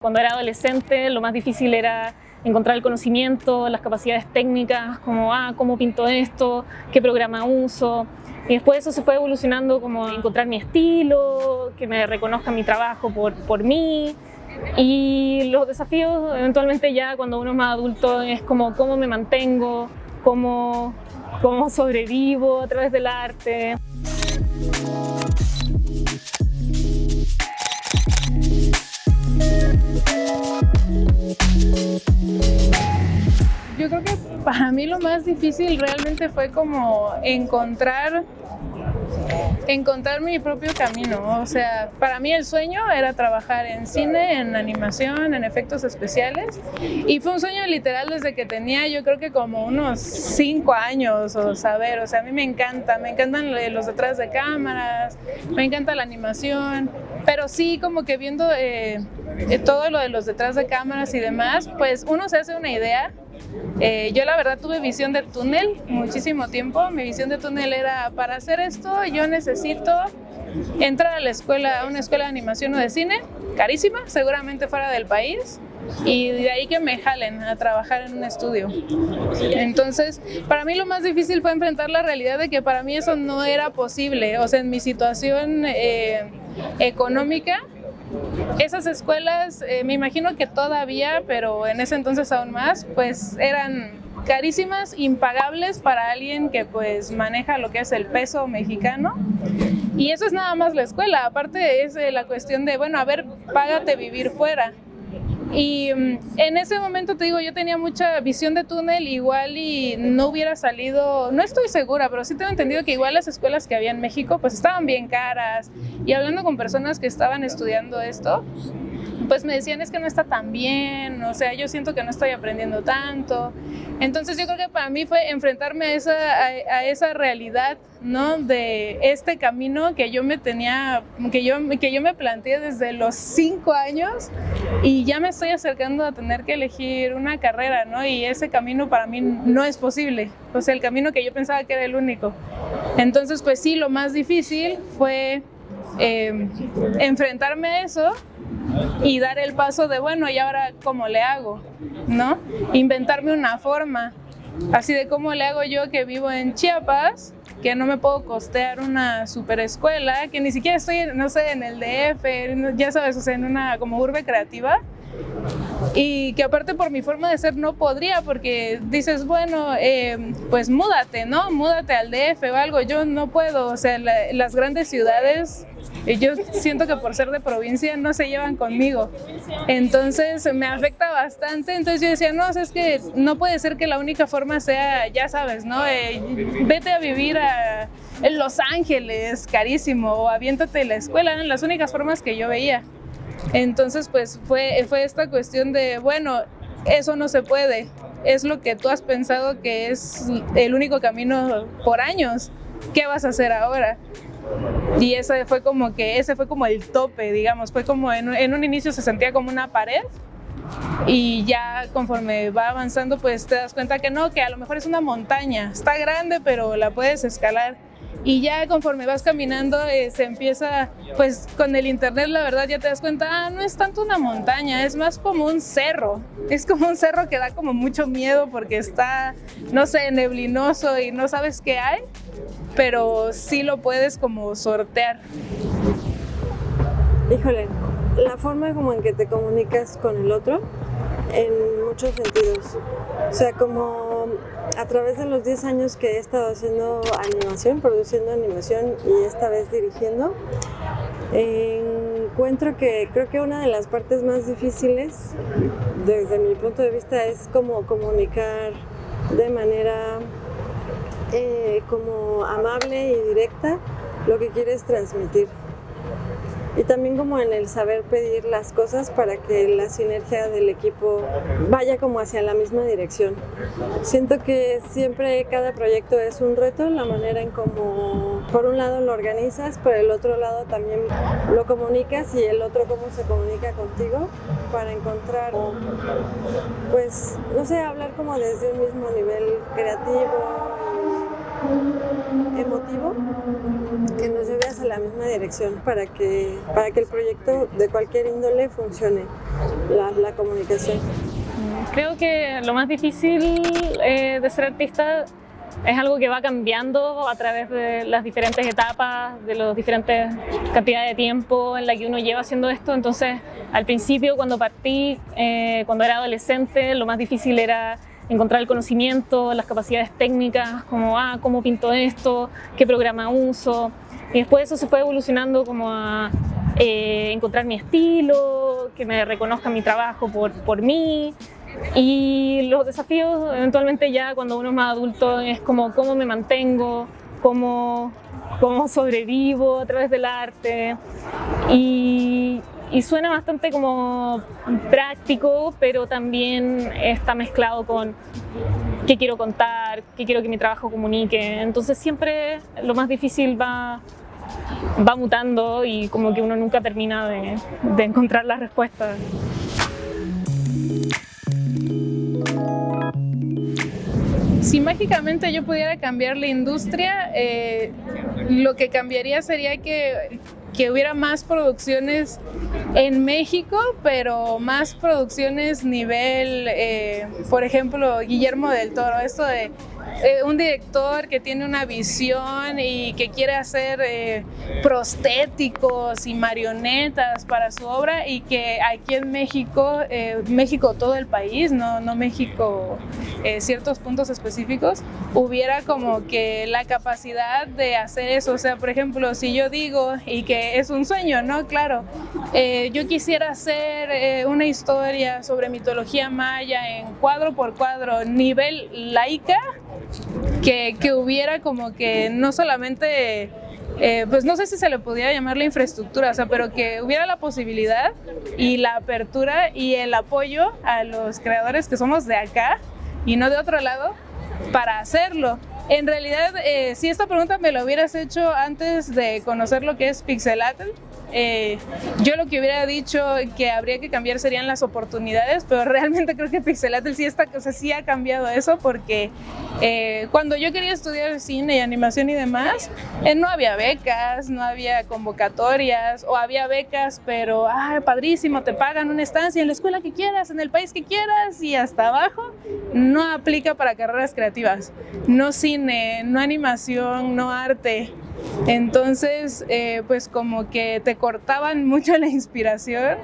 Cuando era adolescente, lo más difícil era encontrar el conocimiento, las capacidades técnicas, como cómo pinto esto, qué programa uso. Y después eso se fue evolucionando como encontrar mi estilo, que me reconozca mi trabajo por mí. Y los desafíos eventualmente ya cuando uno es más adulto es como cómo me mantengo, cómo sobrevivo a través del arte. Yo creo que para mí lo más difícil realmente fue como encontrar mi propio camino. O sea, para mí el sueño era trabajar en cine, en animación, en efectos especiales. Y fue un sueño literal desde que tenía, yo creo que como unos 5 años, o saber. O sea, a mí me encantan los detrás de cámaras, me encanta la animación. Pero sí, como que viendo todo lo de los detrás de cámaras y demás, pues uno se hace una idea. Yo la verdad tuve visión de túnel muchísimo tiempo. Mi visión de túnel era, para hacer esto yo necesito entrar a una escuela de animación o de cine, carísima, seguramente fuera del país, y de ahí que me jalen a trabajar en un estudio. Entonces, para mí lo más difícil fue enfrentar la realidad de que para mí eso no era posible. O sea, en mi situación económica, esas escuelas, me imagino que todavía, pero en ese entonces aún más, pues eran carísimas, impagables para alguien que pues maneja lo que es el peso mexicano. Y eso es nada más la escuela. Aparte es la cuestión de, bueno, a ver, págate vivir fuera. Y en ese momento, te digo, yo tenía mucha visión de túnel, igual y no hubiera salido, no estoy segura, pero sí tengo entendido que igual las escuelas que había en México pues estaban bien caras, y hablando con personas que estaban estudiando esto, pues me decían, es que no está tan bien, o sea, yo siento que no estoy aprendiendo tanto. Entonces yo creo que para mí fue enfrentarme a esa realidad, ¿no? De este camino que yo me planteé desde los 5 años, y ya me estoy acercando a tener que elegir una carrera, ¿no? Y ese camino para mí no es posible, o sea, el camino que yo pensaba que era el único. Entonces, pues sí, lo más difícil fue enfrentarme a eso y dar el paso de, bueno, ¿y ahora cómo le hago? ¿No? Inventarme una forma, así de cómo le hago yo que vivo en Chiapas, que no me puedo costear una super escuela, que ni siquiera estoy, no sé, en el DF, ya sabes, o sea, en una como urbe creativa, y que aparte por mi forma de ser no podría, porque dices, bueno, pues múdate, ¿no? Múdate al DF o algo. Yo no puedo, o sea, las grandes ciudades, yo siento que por ser de provincia no se llevan conmigo, entonces me afecta bastante. Entonces yo decía, no, o sea, es que no puede ser que la única forma sea, ya sabes, ¿no? Vete a vivir en Los Ángeles, carísimo, o aviéntate la escuela. Eran las únicas formas que yo veía. Entonces pues fue esta cuestión de, bueno, eso no se puede, es lo que tú has pensado que es el único camino por años, ¿qué vas a hacer ahora? Y ese fue como el tope, digamos. Fue como en un inicio se sentía como una pared, y ya conforme va avanzando pues te das cuenta que no, que a lo mejor es una montaña, está grande pero la puedes escalar. Y ya conforme vas caminando se empieza, pues con el internet la verdad ya te das cuenta, no es tanto una montaña, es más como un cerro. Es como un cerro que da como mucho miedo porque está, no sé, neblinoso y no sabes qué hay, pero sí lo puedes como sortear. Híjole, la forma como en que te comunicas con el otro, en muchos sentidos. O sea, como a través de los 10 años que he estado haciendo animación, produciendo animación y esta vez dirigiendo, encuentro que creo que una de las partes más difíciles, desde mi punto de vista, es como comunicar de manera como amable y directa lo que quieres transmitir. Y también como en el saber pedir las cosas para que la sinergia del equipo vaya como hacia la misma dirección. Siento que siempre cada proyecto es un reto, la manera en cómo por un lado lo organizas, por el otro lado también lo comunicas, y el otro cómo se comunica contigo para encontrar, pues, no sé, hablar como desde un mismo nivel creativo emotivo que nos lleve hacia la misma dirección para que el proyecto de cualquier índole funcione, la comunicación. Creo que lo más difícil de ser artista es algo que va cambiando a través de las diferentes etapas, de las diferentes cantidades de tiempo en la que uno lleva haciendo esto. Entonces, al principio, cuando partí, cuando era adolescente, lo más difícil era encontrar el conocimiento, las capacidades técnicas, como cómo pinto esto, qué programa uso. Y después eso se fue evolucionando como a encontrar mi estilo, que me reconozca mi trabajo por mí. Y los desafíos eventualmente ya cuando uno es más adulto es como cómo me mantengo, cómo sobrevivo a través del arte. Y suena bastante como práctico, pero también está mezclado con qué quiero contar, qué quiero que mi trabajo comunique. Entonces siempre lo más difícil va mutando y como que uno nunca termina de encontrar la respuesta. Si mágicamente yo pudiera cambiar la industria, lo que cambiaría sería que hubiera más producciones en México, pero más producciones nivel, por ejemplo, Guillermo del Toro, esto de un director que tiene una visión y que quiere hacer prostéticos y marionetas para su obra, y que aquí en México, México todo el país, no México ciertos puntos específicos, hubiera como que la capacidad de hacer eso. O sea, por ejemplo, si yo digo, y que es un sueño, ¿no? Claro, yo quisiera hacer una historia sobre mitología maya en cuadro por cuadro, nivel Laika, que hubiera como que no solamente, pues no sé si se le pudiera llamar la infraestructura, o sea, pero que hubiera la posibilidad y la apertura y el apoyo a los creadores que somos de acá y no de otro lado para hacerlo. En realidad, si esta pregunta me la hubieras hecho antes de conocer lo que es Pixelatl, yo lo que hubiera dicho que habría que cambiar serían las oportunidades, pero realmente creo que Pixelatl sí ha cambiado eso, porque cuando yo quería estudiar cine y animación y demás, no había becas, no había convocatorias, o había becas, pero padrísimo, te pagan una estancia en la escuela que quieras, en el país que quieras, y hasta abajo no aplica para carreras creativas, no cine, no animación, no arte. Entonces, pues como que te cortaban mucho la inspiración.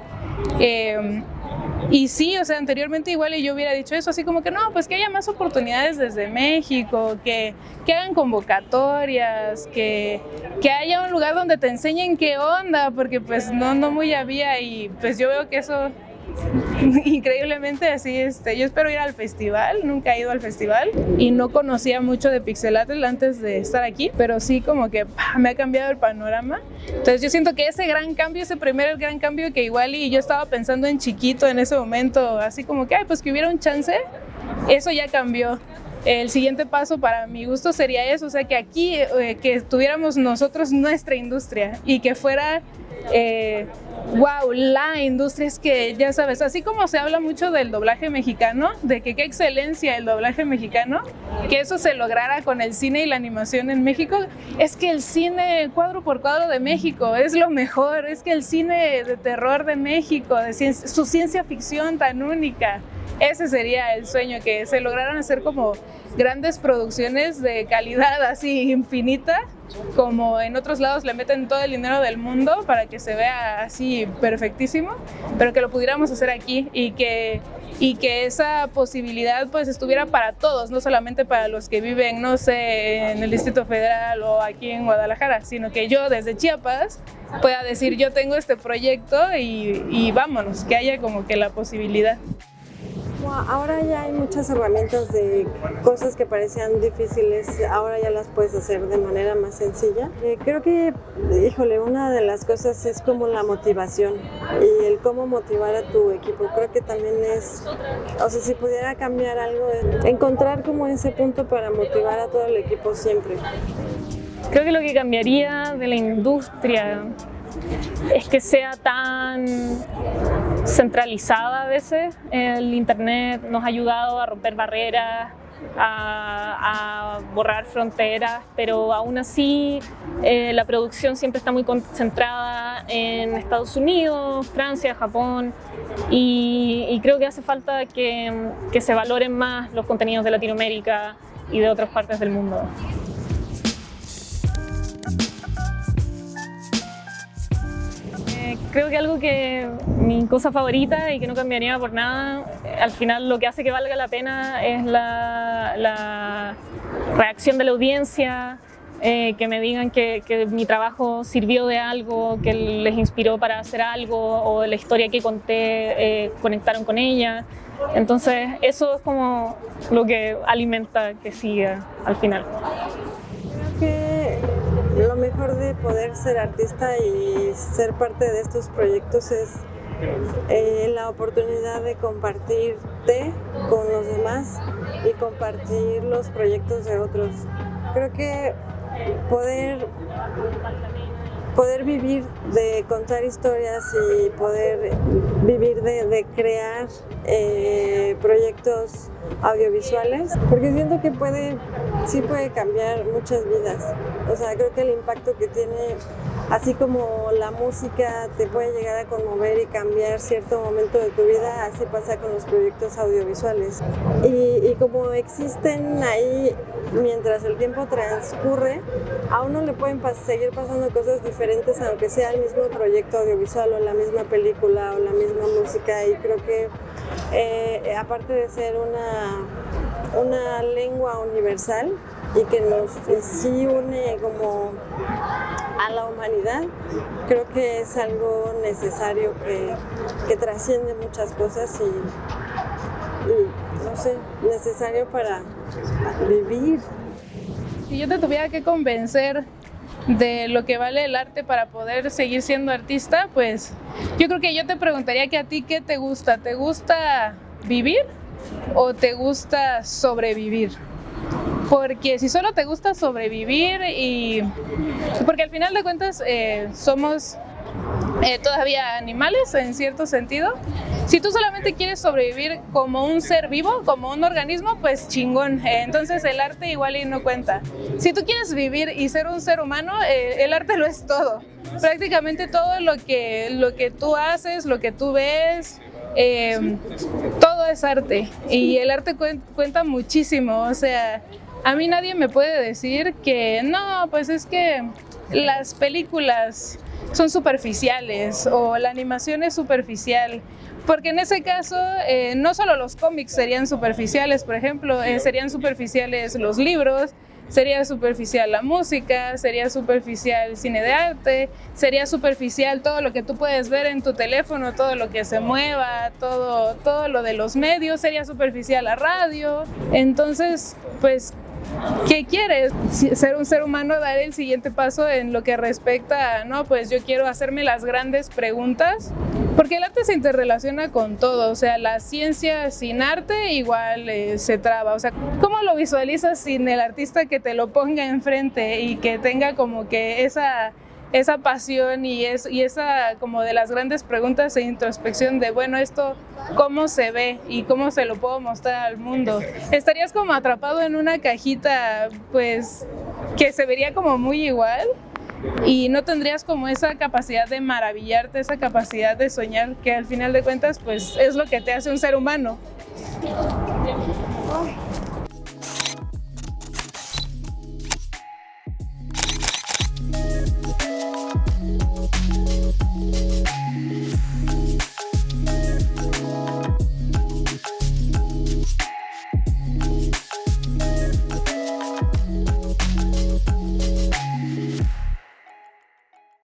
Y sí, o sea, anteriormente igual yo hubiera dicho eso, así como que no, pues que haya más oportunidades desde México, que hagan convocatorias, que haya un lugar donde te enseñen qué onda, porque pues no muy había, y pues yo veo que eso increíblemente así, yo espero ir al festival, nunca he ido al festival y no conocía mucho de Pixelatl antes de estar aquí, pero sí como que me ha cambiado el panorama. Entonces yo siento que ese gran cambio, ese primer gran cambio que igual y yo estaba pensando en chiquito en ese momento, así como que pues que hubiera un chance, eso ya cambió. El siguiente paso para mi gusto sería eso, o sea, que aquí que tuviéramos nosotros nuestra industria y que fuera la industria, es que ya sabes, así como se habla mucho del doblaje mexicano, de que qué excelencia el doblaje mexicano, que eso se lograra con el cine y la animación en México. Es que el cine cuadro por cuadro de México es lo mejor, es que el cine de terror de México, su ciencia ficción tan única, ese sería el sueño, que se lograran hacer como grandes producciones de calidad así infinita, como en otros lados le meten todo el dinero del mundo para que se vea así perfectísimo, pero que lo pudiéramos hacer aquí y que esa posibilidad pues estuviera para todos, no solamente para los que viven, no sé, en el Distrito Federal o aquí en Guadalajara, sino que yo desde Chiapas pueda decir yo tengo este proyecto y vámonos, que haya como que la posibilidad. Ahora ya hay muchas herramientas de cosas que parecían difíciles, ahora ya las puedes hacer de manera más sencilla. Creo que, una de las cosas es como la motivación y el cómo motivar a tu equipo. Creo que también es, si pudiera cambiar algo, encontrar como ese punto para motivar a todo el equipo siempre. Creo que lo que cambiaría de la industria es que sea tan centralizada a veces. El internet nos ha ayudado a romper barreras, a borrar fronteras, pero aún así la producción siempre está muy concentrada en Estados Unidos, Francia, Japón, y creo que hace falta que se valoren más los contenidos de Latinoamérica y de otras partes del mundo. Creo que algo que mi cosa favorita y que no cambiaría por nada, al final lo que hace que valga la pena es la reacción de la audiencia, que me digan que mi trabajo sirvió de algo, que les inspiró para hacer algo, o la historia que conté conectaron con ella. Entonces eso es como lo que alimenta que siga al final. Creo que lo mejor de poder ser artista y ser parte de estos proyectos es la oportunidad de compartirte con los demás y compartir los proyectos de otros. Creo que poder vivir de contar historias y poder vivir de crear proyectos audiovisuales, porque siento que sí puede cambiar muchas vidas. O sea, creo que el impacto que tiene, así como la música te puede llegar a conmover y cambiar cierto momento de tu vida, así pasa con los proyectos audiovisuales. Y como existen ahí mientras el tiempo transcurre, a uno le pueden seguir pasando cosas diferentes, aunque sea el mismo proyecto audiovisual o la misma película o la misma música. Y creo que aparte de ser una lengua universal y que nos sí une como a la humanidad, creo que es algo necesario que trasciende muchas cosas y no sé, necesario para vivir. Si yo te tuviera que convencer de lo que vale el arte para poder seguir siendo artista, pues yo creo que yo te preguntaría que a ti, ¿qué te gusta? ¿Te gusta vivir o te gusta sobrevivir? Porque si solo te gusta sobrevivir porque al final de cuentas somos todavía animales en cierto sentido. Si tú solamente quieres sobrevivir como un ser vivo, como un organismo, pues chingón. Entonces el arte igual y no cuenta. Si tú quieres vivir y ser un ser humano, el arte lo es todo. Prácticamente todo lo que tú haces, lo que tú ves, todo es arte. Y el arte cuenta muchísimo. O sea, a mí nadie me puede decir que no, pues es que las películas son superficiales o la animación es superficial, porque en ese caso no solo los cómics serían superficiales, por ejemplo, serían superficiales los libros, sería superficial la música, sería superficial el cine de arte, sería superficial todo lo que tú puedes ver en tu teléfono, todo lo que se mueva, todo lo de los medios, sería superficial la radio. Entonces, pues, ¿qué quieres? Ser un ser humano, dar el siguiente paso en lo que respecta a, no, pues yo quiero hacerme las grandes preguntas, porque el arte se interrelaciona con todo. O sea, la ciencia sin arte igual se traba. O sea, ¿cómo lo visualizas sin el artista que te lo ponga enfrente y que tenga como que esa pasión y esa como de las grandes preguntas e introspección de, bueno, esto cómo se ve y cómo se lo puedo mostrar al mundo? Estarías como atrapado en una cajita, pues, que se vería como muy igual y no tendrías como esa capacidad de maravillarte, esa capacidad de soñar, que al final de cuentas, pues, es lo que te hace un ser humano.